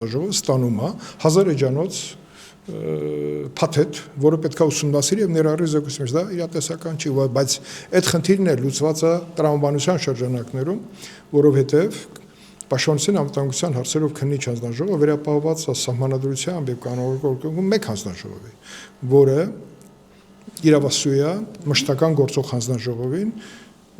Ստանում է 1000 էջանոց փաթեթ, որը պետք է ուսումնասիրի եւ ներառի զեկույցի մեջ, դա իրատեսական չի, բայց այդ խնդիրն է լուծված է տրամաբանության շրջանակներում, որովհետեւ Պաշտպանության անվտանգության հարցերով քննիչ հանձնաժողովը վերապահված է սահմանադրությամբ եւ կանոնավոր մեկ հանձնաժողովի, որը իրավասու է մշտական գործող հանձնաժողովին,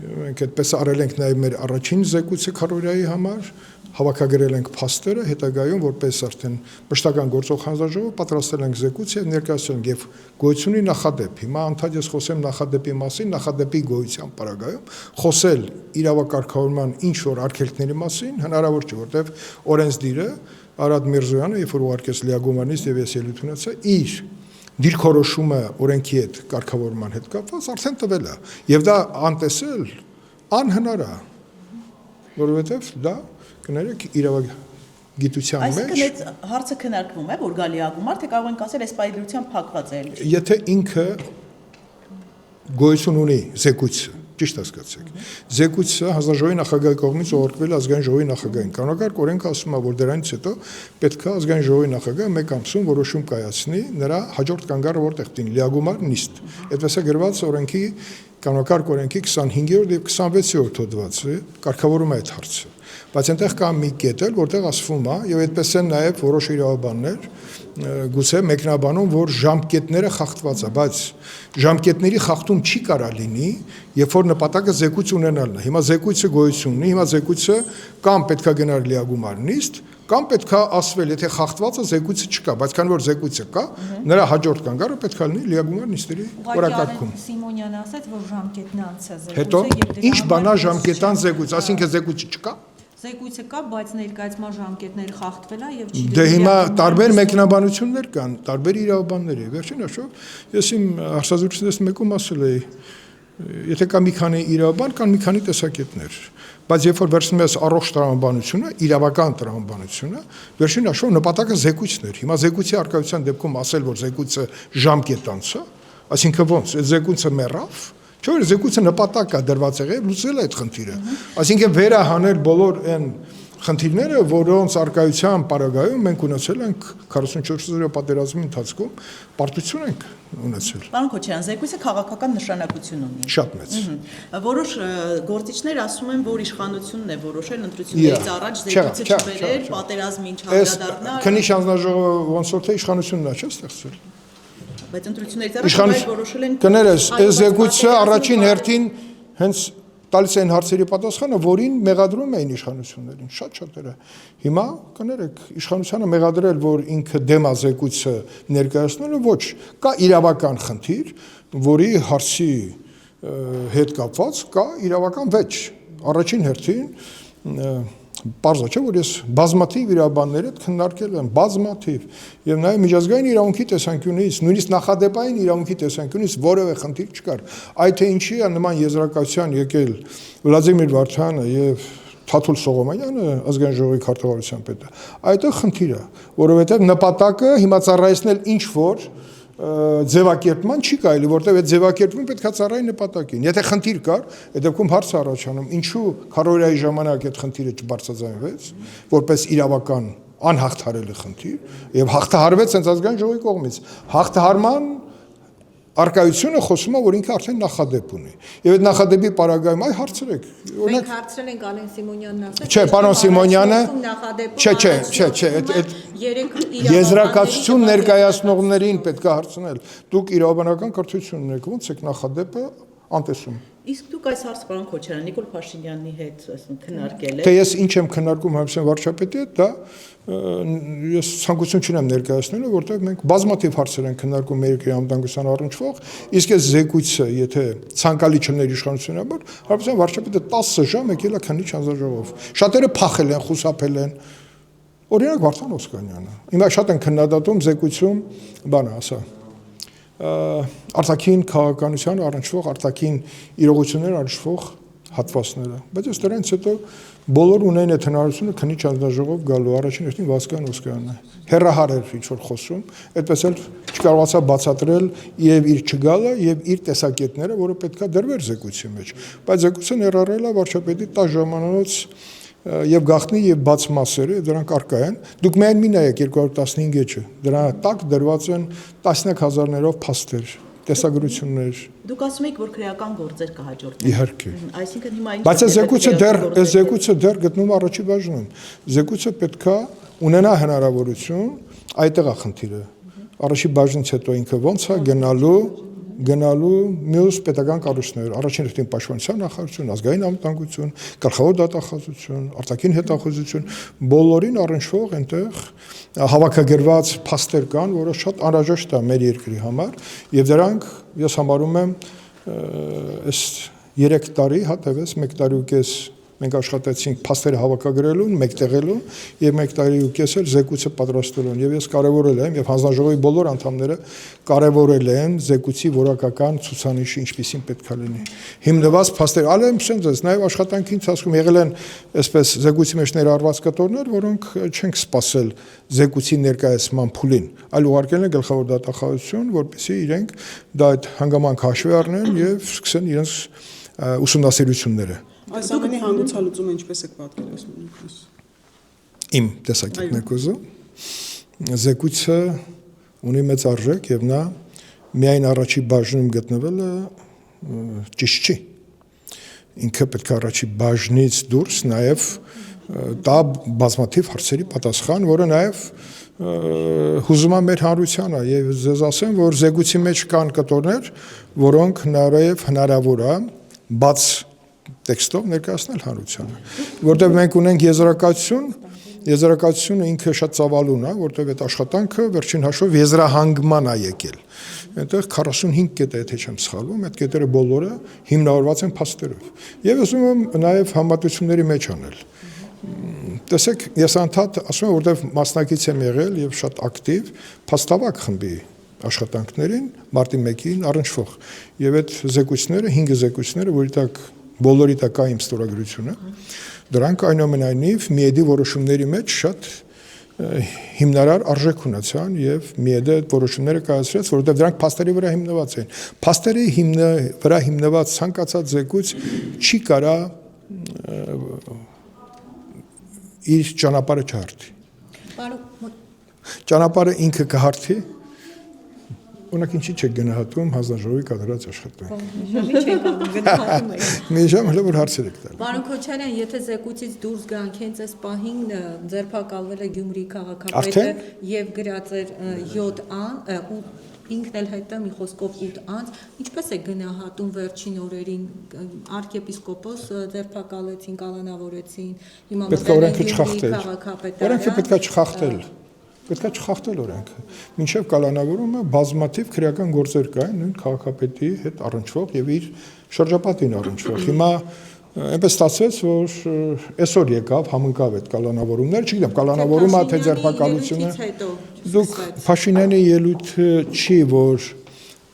մենք այդպես արել ենք նաեւ մեր առաջին զեկույցը քարորիայի համար, հավաքագրել ենք փաստերը, հետագայում որպես արդեն մշտական գործող հանձնաժողով պատրաստել ենք զեկույց եւ ներկայացրել ենք եւ գոյությունի նախադեպ։ Հիմա անդադես խոսեմ նախադեպի մասին, նախադեպի գոյության պարագայում, խոսել իրավակարգավորման ինչ որ արգելքների մասին հնարավոր չէ, որտեղ օրենսդիրը Արադ Միրզոյանը, երբ որ ուղարկեց լիագումարնիստ եւ ես ելույթ ունեցա, իր դիրքորոշումը օրենքի հետ կարգավորման հետ կապված արդեն տվել է եւ դա անտեսել անհնար է, որովհետեւ դա կներեք իրավագիտության մեջ։ Այսինքն այդ հարցը քննարկվում է, որ գալի ագումար, թե կարող ենք ասել, այս պայմանությամբ փակված է։ Եթե ինքը գոյություն ունի զեկույցը, ճիշտ հասկացեք։ Զեկույցը հանձնաժողովի նախագահի կողմից ուղարկվել ազգային ժողովի նախագահին։ Կանոնակարգ օրենքը ասում է, որ դրանից հետո պետք է ազգային ժողովի նախագահը մեկ ամսում որոշում կայացնի նրա հաջորդ կանգառը որտեղ տին լիագումար նիստ։ Այդպես է գրված օրենքի կանոնակարգ օրենքի 25-րդ եւ 26-րդ հոդվածը կարգավորում է այդ հարցը։ Բայց այնտեղ կա մի կետ, որտեղ ասվում է, եւ այդպես են նաեւ որոշ իրավաբաններ գուցե մեկնաբանում, որ ժամկետները խախտված է, բայց ժամկետների խախտում չի կարա լինի, երբ որ նպատակը զեկույց ունենալն է։ Հիմա զեկույցը գոյություն ունի, հիմա զեկույցը կամ պետքա գնար լիագումար նիստ, կամ պետքա ասվել, եթե խախտվածը զեկույցը չկա, բայց քանի որ զեկույցը կա, նրա հաջորդ կանգառը պետքա լինի լիագումար նիստերի օրակարգում։ Սիմոնյանը ասաց, որ ժամկետն անց է զեկույցը։ Հետո ինչ բանա ժամկետան զեկույց, ասինքն զեկույցը չկա։ Զեկույցը կա, բայց ներկայացման ժամկետները խախտվել է եւ չի։ Դե հիմա տարբեր մեկնաբանություններ կան, տարբեր իրավաբաններ։ Վերջին հաշվով ես իմ հարցազրույցներից մեկում ասել էի, եթե կա մի քանի իրավաբան, կան մի քանի տեսակետներ, բայց երբ որ վերցնում ես առողջ տրամաբանությունը, իրավական տրամաբանությունը, վերջին հաշվով նպատակը զեկույցն էր։ Հիմա զեկույցի արկայության դեպքում ասել, որ զեկույցը ժամկետ անց է, այսինքն ոնց, այդ զեկույցը մեռավ, չէ՞ որ զեկույցը նպատակ է դրված եղել լուծել այդ խնդիրը։ Այսինքն վերահանել բոլոր այն խնդիրները, որոնց արկայության պարագայում մենք ունեցել ենք 44 պատերազմի ընթացքում պարտություն ենք ունեցել։ Պարոն Քոչարյան, զեկույցը քաղաքական նշանակություն ունի։ Շատ մեծ։ Որոշ գործիչներ ասում են, որ իշխանությունն է որոշել ընտրություններից առաջ զեկույցը չբերել, պատերազմին չանդրադառնալ։ Քննիչ հանձնաժողովը ոնց որ թե իշխանությունն է, չէ՞ ստեղծել։ Բայց ընտրություններից առաջ որոշել են։ Կներես, այս զեկույցը առաջին հերթին հենց տալիս են հարցերի պատասխանը, որին մեղադրում էին իշխանություններին, շատ շատերը։ Հիմա կներեք, իշխանությանը մեղադրել, որ ինքը դեմ է զեկույցը ներկայացնելը, ոչ, կա իրավական խնդիր, որի հարցի հետ կապված կա իրավական վեճ։ Առաջին հերթին Պարզ է, չէ՞ որ ես բազմաթիվ իրավաբաններ հետ քննարկել եմ, բազմաթիվ, եւ նաեւ միջազգային իրավունքի տեսանկյունից, նույնիսկ նախադեպային իրավունքի տեսանկյունից որևէ խնդիր չկար։ Այդ թե ինչի է նման եզրակացության եկել Վլադիմիր Վարդյանը եւ Թաթուլ Սողոմոնյանը, ազգային ժողովի քարտուղարության պետը, այդտեղ խնդիր է, որովհետեւ նպատակը հիմա ծառայեցնել ինչ որ ձևակերպման չի կարելի, որտեղ այդ ձևակերպումը պետք է ծառայի նպատակին։ Եթե խնդիր կար, այդ դեպքում հարց առաջանում, ինչու քարորիայի ժամանակ այդ խնդիրը չբարձրաձայնվեց, որպես իրավական անհաղթարելի խնդիր, եւ հաղթահարվեց հենց ազգային ժողովի կողմից։ Հաղթահարման արկայությունը խոսում է, որ ինքը արդեն նախադեպ ունի։ Եվ այդ նախադեպի պարագայում այ հարցրեք։ Մենք հարցրել ենք Ալեն Սիմոնյանն ասել։ Չէ, պարոն Սիմոնյանը, չէ, այդ եզրակացություն ներկայացնողներին պետք է հարցնել։ Դուք իրավաբանական կրթություն ունեք, ո՞նց եք նախադեպը անտեսում։ Իսկ դուք այս հարցը պարոն Քոչարյան Նիկոլ Փաշինյանի հետ քննարկել եք։ Թե ես ինչ եմ քննարկում Հայաստան վարչապետի հետ, դա ես ցանկություն չունեմ ներկայացնելու, որտեղ մենք բազմաթիվ հարցեր ենք քննարկում մեր երկրի անվտանգության առնչվող, իսկ այս զեկույցը, եթե ցանկալի չլներ իշխանությունաբար, Հայաստան վարչապետը 10 ժամ եկել է քննիչ հանձնաժողով։ Շատերը փախել են, խուսափել են։ Օրինակ Վարդան Օսկանյանը։ Հիմա շատ են քննադատում զեկույցում, բանը ասա, արտաքին քաղաքականության առնչվող, արտաքին իրողություններ առնչվող հատվածները, բայց ես դրանից հետո բոլոր ունեն այդ հնարավորությունը քննիչ հանձնաժողով գալու, առաջին հերթին Վասկան Օսկանյանը հերահար էր ինչ որ խոսում, այդպես էլ չկարողացա բացատրել եւ իր չգալը եւ իր տեսակետները, որը պետքա դրվեր զեկույցի մեջ, բայց զեկույցը ներառել է վարչապետի 10 ժամանոց եւ գաղտնի եւ բաց մասերը դրանք արկա են դուք միայն մի նայեք 215-ը դրա տակ դրված են տասնյակ հազարներով փաստեր տեսագրություններ Դուք ասում եք, որ քրեական գործեր կհաջորդեն։ Իհարկե Այսինքն հիմա ինչ բայց զեկույցը դեռ գտնում առաջի բաժնում զեկույցը պետքա ունենա հնարավորություն այդտեղ է խնդիրը առաջի բաժնից հետո ինքը ոնց է գնալու մյուս պետական կառույցներ առաջին հերթին պաշտպանության նախարարություն ազգային անվտանգություն գլխավոր դատախազություն արտաքին հետախուզություն բոլորին առնչվող այնտեղ հավաքագրված փաստեր կան որը շատ անհրաժեշտ է մեր երկրի համար եւ դրանք ես համարում եմ այս 3 տարի հատևես 1 տարի ու կես մենք աշխատեցինք փաստերը հավաքագրելուն, մեկտեղելուն եւ 1 տարի ու կես էլ զեկույցը պատրաստելուն եւ ես կարեւորել եմ եւ հանձնաժողովի բոլոր անդամները կարեւորել են զեկույցի որակական ցուցանիշը ինչպիսին պետք է լինի հիմնված փաստեր ալեմ շնձես նաեւ աշխատանքի ընթացքում եղել են այսպես զեկույցի մեջ ներառված կտորներ որոնք չենք սպասել զեկույցի ներկայացման փուլին այլ ուղարկել են գլխավոր դատախազություն որպեսզի իրենք դա այդ հանգամանք հաշվի առնեն եւ սկսեն իրենց ուսումնասիրությունները Այս ամենի հանգուցալուծումը ինչպես եք պատկերացնում Իմ տեսակետն եք ուզում զեկույցը ունի մեծ արժեք եւ նա միայն առաջի բաժնում գտնվելը ճիշտ չի ինքը պետք է առաջի բաժնից դուրս նաեւ տա բազմաթիվ հարցերի պատասխան որը նաեւ հուզում է մեր հանրությանը եւ ձեզ ասեմ որ զեկույցի մեջ կան կտորներ որոնք նաեւ հնարավոր է բաց տեքստով ներկայացնել հանրությանը որտեղ մենք ունենք եզրակացությունը ինքը շատ ծավալուն է որտեղ այդ աշխատանքը վերջին հաշվով եզրահանգման է եկել այնտեղ 45 կետ է եթե չեմ սխալվում այդ կետերը բոլորը հիմնավորված են փաստերով եւ ասում եմ նաեւ համատությունների մեջ անել տեսեք ես անդադ ասում եմ որտեղ մասնակից եմ եղել եւ շատ ակտիվ փաստավակ խմբի աշխատանքներին մարտի 1-ին առնչվող եւ այդ զեկույցները 5 զեկույցները որի տակ բոլորի տակ կա իմ ստորագրությունը դրանք այնուամենայնիվ միեդի որոշումների մեջ շատ հիմնարար արժեք ունեցան եւ միեդը այդ որոշումները կայացրեց որովհետեւ դրանք փաստերի վրա հիմնված են փաստերի վրա հիմնված ցանկացած զեկույց չի կարա իր ճանապարհը չհարթի ճանապարհը ինքը կհարթի Օրինակ ինչի՞ չեք գնահատում հանձնաժողովի կատարած աշխատանքը։ Մի ժամ հələ որ հարցեր եք տալի։ Պարոն Քոչարյան, եթե զեկույցից դուրս գանք հենց այս պահին ձերբակալվել է Գյումրի քաղաքապետը եւ գրած էր 7 ան ու ինքն էլ հետո մի խոսքով 8 անց, ինչպես է գնահատում վերջին օրերին arczepiskopos ձերբակալեցին, կալանավորեցին, հիմա օրենքը պետք է չխախտել։ Պետք է չխախտել օրենքը։ Մինչև կալանավորումը բազմաթիվ քրեական գործեր կային նույն քաղաքապետի հետ առնչվող եւ իր շրջապատին առնչվող։ Հիմա այնպես ստացվեց, որ այսօր եկավ համընկավ այդ կալանավորումները, չգիտեմ, կալանավորումը թե ձերբակալությունը։ Դուք Փաշինյանի ելույթը չի, որ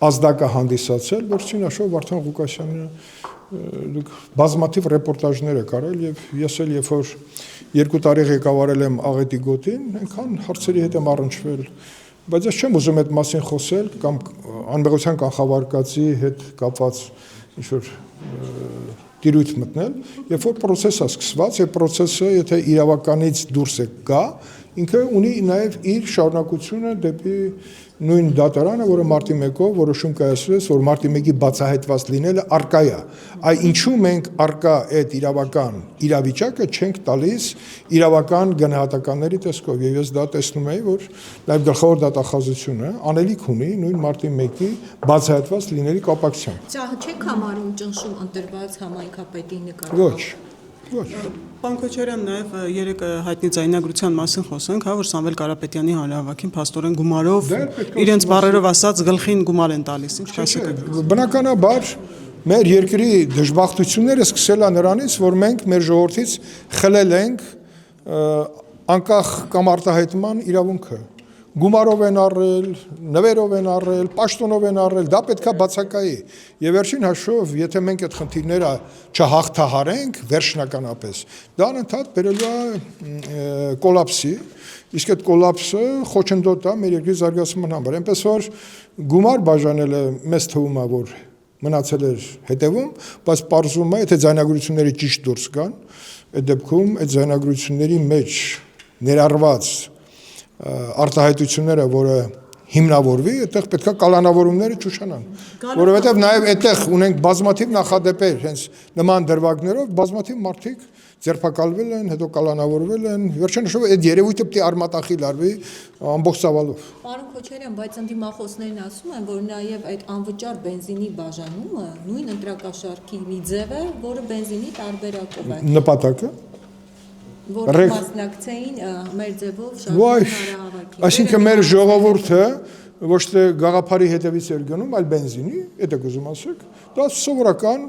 ազդակը հանդիսացել, վերջին հաշվով Վարդան Ղուկասյանը դուք բազմաթիվ ռեպորտաժներ եք արել եւ ես էլ երբ որ 2 տարի ղեկավարել եմ Աղետի գոտին, այնքան հարցերի հետ եմ առնչվել, բայց ես չեմ ուզում այդ մասին խոսել կամ անմեղության կանխավարկածի հետ կապված ինչ որ տիրույթ մտնել, երբ որ process է սկսված, եւ process-ը եթե իրավականից դուրս է գա, ինքը ունի նաեւ իր շարունակությունը դեպի նույն դատարանը, որը մարտի 1-ով որոշում կայացրեց, որ մարտի 1-ի բացահայտված լինելը արկա է։ Այ ինչու մենք արկա այդ իրավական իրավիճակը չենք տալիս իրավական գնահատականների տեսքով, եւ ես դա տեսնում եմ, որ նաեւ գլխավոր դատախազությունը անելիք ունի նույն մարտի 1-ի բացահայտված լինելի կապակցությամբ։ Դա չեք համարում ճնշում ընտրված համայնքապետի նկատմամբ։ Ոչ։ Պարոն Քոչարյան, նաև երեք հայտնի ձայնագրության մասին խոսենք, հա, որ Սամվել Կարապետյանի հանրահավաքին փաստորեն գումարով իրենց բառերով ասած գլխին գումար են տալիս, ինչ ասեք այդ։ Բնականաբար մեր երկրի դժբախտությունները սկսել է նրանից, որ մենք մեր ժողովրդից խլել ենք անկախ կամ արտահայտման իրավունքը։ Գումարով են առել, նվերով են առել, պաշտոնով են առել, դա պետքա բացակայի։ Եվ վերջին հաշվով, եթե մենք այդ խնդիրները չհաղթահարենք վերջնականապես, դա անընդհատ բերելու է կոլապսի, իսկ այդ կոլապսը խոչընդոտ է մեր երկրի զարգացման համար։ Այնպես որ գումար բաժանելը մեզ թվում է, որ մնացել էր հետևում, բայց պարզվում է, եթե ձայնագրությունները ճիշտ դուրս գան, այդ դեպքում այդ ձայնագրությունների մեջ ներառված արտահայտությունները, որը հիմնավորվի, այդտեղ պետքա կալանավորումները ճուշանան, որովհետև նաև այդտեղ ունենք բազմաթիվ նախադեպեր, հենց նման դրվագներով բազմաթիվ մարդիկ ձերբակալվել են, հետո կալանավորվել են, վերջնաշով այդ երևույթը պետք է արմատախիլ արվի ամբողջ ծավալով։ Պարոն Քոչարյան, բայց ընդդիմախոսներն ասում են, որ նաև այդ անվճար բենզինի բաժանումը նույն ընտրակաշարքի մի ձև է, որը բենզինի տարբերակով է։ Նպատակը Որ մասնակցեին մեր ձևով շարժման հանրահավաքին։ Այսինքն մեր ժողովուրդը ոչ թե գաղափարի հետևից էր գնում, այլ բենզինի, դա եք ուզում ասեք, դա սովորական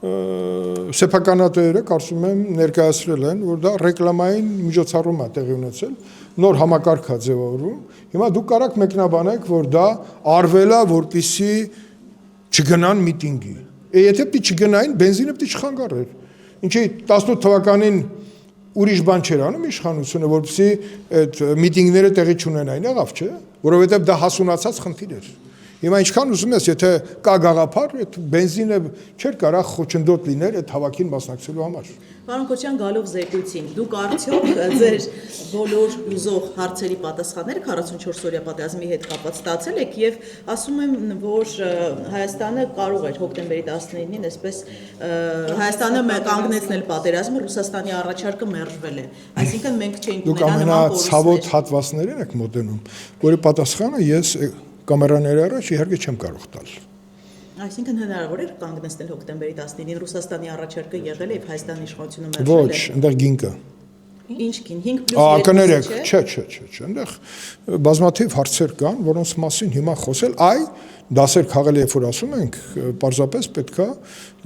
սեփականատերերը կարծում եմ ներկայացրել են, որ դա ռեկլամային միջոցառում է տեղի ունեցել, նոր համակարգ է ձևավորվում։ Հիմա դուք կարաք մեկնաբանեք, որ դա արվել է, որպեսզի չգնան միտինգի։ Եթե պիտի չգնային, բենզինը պիտի չխանգարեր։ Ինչի 18 թվականին ուրիշ բան չէր անում իշխանությունը, որպեսզի այդ միտինգները տեղի չունենային, եղավ, չէ՞, որովհետև դա հասունացած խնդիր էր։ Հիմա ինչքան ուզում ես, եթե կա գաղափար, այդ բենզինը չէր կարող խոչընդոտ լինել այդ հավաքին մասնակցելու համար։ Պարոն Քոչյան, գալով զեկույցին, դուք արդյոք ձեր բոլոր ուզող հարցերի պատասխանները 44-օրյա պատերազմի հետ կապված ստացել եք եւ ասում եմ, որ Հայաստանը կարող էր հոկտեմբերի 19-ին այսպես Հայաստանը կանգնեցնել պատերազմը, Ռուսաստանի առաջարկը մերժվել է։ Այսինքն մենք չէինք Դուք ամենացավոտ հատվածներին եք մոտենում, որի պատասխանը ես կամերաների առաջ իհարկե չեմ կարող տալ։ Այսինքն հնարավոր էր կանգնեցնել հոկտեմբերի 19-ին Ռուսաստանի առաջարկը եղել է եւ Հայաստանի իշխանությունը մերժել է։ Ոչ, այնտեղ գին կա։ Ինչ գին 5+2 կներեք, չէ, այնտեղ բազմաթիվ հարցեր կան, որոնց մասին հիմա խոսել, դասեր քաղել երբ որ ասում ենք, պարզապես պետքա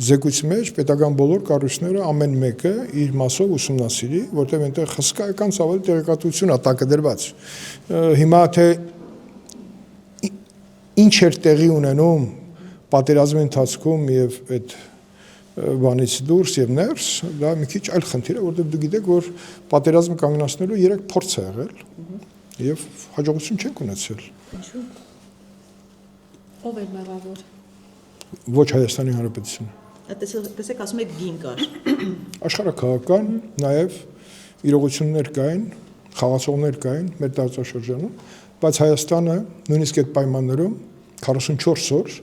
զեկույցի մեջ պետական բոլոր կառույցները ամեն մեկը իր մասով ուսումնասիրի, որտեղ այնտեղ հսկայական ցավալի տեղեկատվություն է տակը դրված։ Հիմա թե ինչ էր տեղի ունենում պատերազմի ընթացքում եւ այդ բանից դուրս եւ ներս, դա մի քիչ այլ խնդիր է, որտեղ դուք գիտեք, որ պատերազմը կանգնեցնելու 3 փորձ է եղել եւ հաջողություն չենք ունեցել։ Ինչու՞։ Ով էր մեղավոր։ Ոչ Հայաստանի Հանրապետությունը։ Տեսեք, ասում եք գին կար։ Աշխարհակաղակական նաեւ իրողություններ կային, խաղացողներ կային մեր տարածաշրջանում, բայց Հայաստանը նույնիսկ այդ պայմաններում 44 օր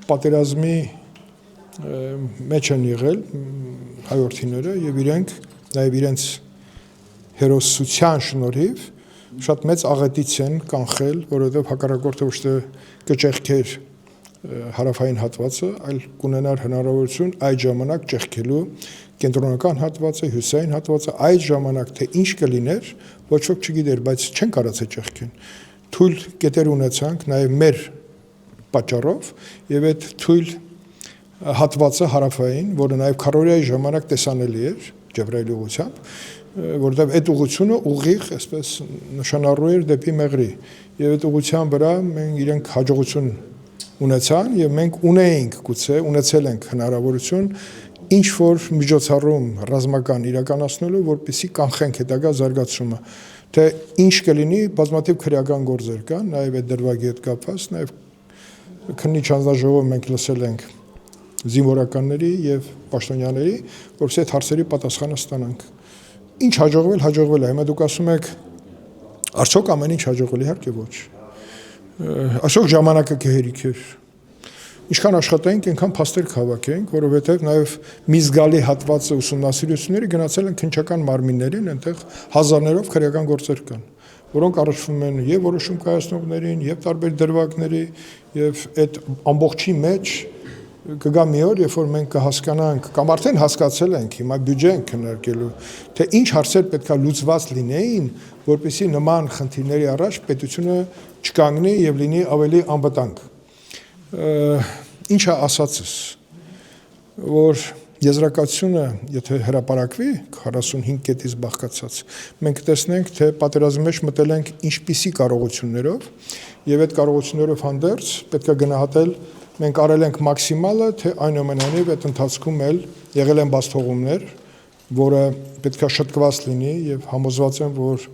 պատերազմի մեջ են եղել հայորդիները եւ իրենք նաեւ իրենց հերոսության շնորհիվ շատ մեծ աղետից են կանխել, որովհետեւ հակառակորդը ոչ թե կճեղքեր հարավային հատվածը, այլ կունենար հնարավորություն այդ ժամանակ ճեղքելու կենտրոնական հատվածը, հյուսային հատվածը, այդ ժամանակ թե ինչ կլիներ, ոչ ոք չգիտեր, բայց չեն կարած այդ ճեղքեն։ Թույլ կետեր ունեցանք նաեւ մեր պատճառով եւ այդ թույլ հատվածը հարավային, որը նաեւ քարորիայի ժամանակ տեսանելի էր Ջեբրայելի ուղությամբ, որտեղ այդ ուղությունը ուղիղ, այսպես նշանառու էր դեպի Մեղրի եւ այդ ուղղության վրա մենք իրենք հաջողություն ունեցան եւ մենք ունեինք գուցե ունեցել ենք հնարավորություն ինչ որ միջոցառում ռազմական իրականացնելու, որպեսզի կանխենք հետագա զարգացումը, թե ինչ կլինի, բազմաթիվ քրեական գործեր կան, նաեւ այդ դրվագի հետ կապված, նաեւ քննիչ հանձնաժողով մենք լսել ենք զինվորականների եւ պաշտոնյաների, որովհետեւ այդ հարցերի պատասխանը ստանանք։ Ինչ հաջողվել է, հիմա դուք ասում եք, արդյոք ամեն ինչ հաջողվել է, իհարկե ոչ։ Այսօր ժամանակը կհերիք էր։ Ինչքան աշխատենք, այնքան փաստեր կհավաքենք, որովհետև նաև մի զգալի հատվածը ուսումնասիրությունները գնացել են քննչական մարմիններին, այնտեղ հազարներով քրեական գործեր կան, որոնք առնչվում են եւ որոշում կայացնողներին, եւ տարբեր դրվագների, եւ այդ ամբողջի մեջ կգա մի օր, երբ որ մենք կհասկանանք, կամ արդեն հասկացել ենք, հիմա բյուջե ենք քննարկելու, թե ինչ հարցեր պետքա լուծված լինեին, որպեսզի նման խնդիրների առաջ պետությունը չկանգնի եւ լինի ավելի անվտանգ։ Ինչա ասածս, որ եզրակացությունը, եթե հրապարակվի 45 կետից բաղկացած, մենք տեսնենք, թե պատերազմի մեջ մտել ենք ինչպիսի կարողություններով եւ այդ կարողություններով հանդերձ պետք է գնահատել մենք արել ենք մաքսիմալը, թե այնուամենայնիվ այդ ընթացքում էլ եղել են բացթողումներ, որը պետք է շտկված լինի եւ համոզված եմ, որ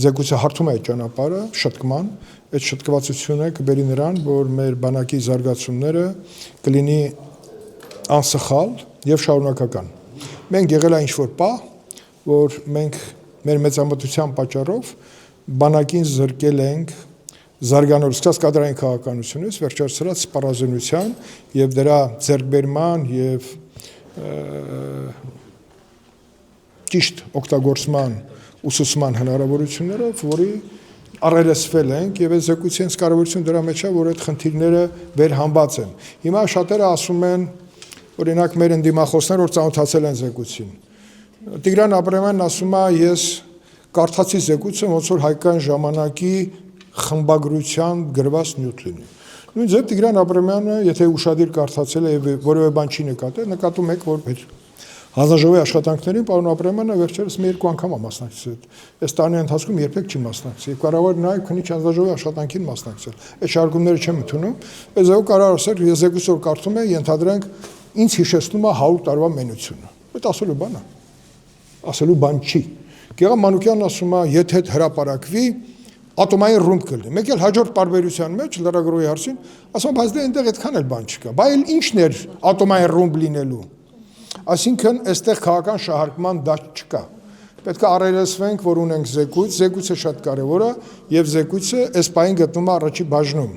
զեկույցը հարթում է այդ ճանապարհը շտկման, այդ շտկվածությունը կբերի նրան, որ մեր բանակի զարգացումները կլինի անսխալ եւ շարունակական։ Մենք եղել է ինչ-որ պահ, որ մենք մեր մեծամտության պատճառով բանակին զրկել ենք զարգանալու սկսած կադրային քաղաքականությունից, վերջացրած սպառազինության եւ դրա ձեռքբերման եւ ճիշտ օգտագործման ուսուցման հնարավորություններով, որի առերեսվել ենք եւ այս զեկույցից կարևորություն դրա մեջ է, որ այդ խնդիրները վերհանված են։ Հիմա շատերը ասում են, օրինակ մեր ընդդիմախոսներ, որ ծանոթացել են զեկույցին։ Տիգրան Աբրահամյանն ասում է, ես կարդացի զեկույցը, ոնց որ հայկական ժամանակի խմբագրության գրված նյութ լինի։ Նույն ձև Տիգրան Աբրահամյանը, եթե ուշադիր կարդացել է եւ որևէ բան չի նկատել, նկատում եք, որ հանձնաժողովի աշխատանքներին պարոն Աբրահամյանը վերջերս մի երկու անգամ է մասնակցել։ Այս տարի ընթացքում երբեք չի մասնակցել։ Կարող է նաեւ քննիչ հանձնաժողովի աշխատանքին մասնակցել։ Այդ շարժումները չեմ ընդունում։ Բայց ով կարող ասել, ես զեկույցը կարդում եմ, ենթադրենք ինձ հիշեցնում է 100 տարվա մենությունը։ Այդ ասելու բան է։ Ասելու բան չի։ Գեգամ Մանուկյանն ասում է, եթե այդ հրապարակվի, ատոմային ռումբ կլինի։ Մեկ էլ հաջորդ տարբերության մեջ լրագրողի հարցին, ասում բայց դե այնտեղ այդքան էլ բան չկա։ Բայ էլ ինչն էր ատոմային ռումբ լինելու։ Այսինքն այստեղ քաղաքական շահարկման դաշտ չկա։ Պետք է առերեսվենք, որ ունենք զեկույց, զեկույցը շատ կարևոր է եւ զեկույցը այս պահին գտնվում է առաջի բաժնում։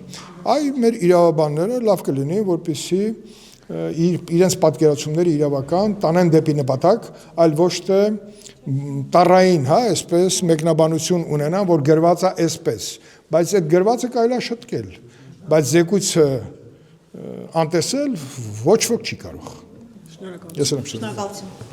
Այ մեր իրավաբանները լավ կլինի, որպեսզի իրենց պատկերացումները իրավական տանեն դեպի նպատակ, այլ ոչ թե տարային, հա, այսպես մեկնաբանություն ունենան, որ գրված է այսպես, բայց այդ գրվածը կարելի է շտկել, բայց զեկույցը անտեսել ոչ ոք չի կարող։ Ես եմ շնորհակալ։ Շնորհակալություն։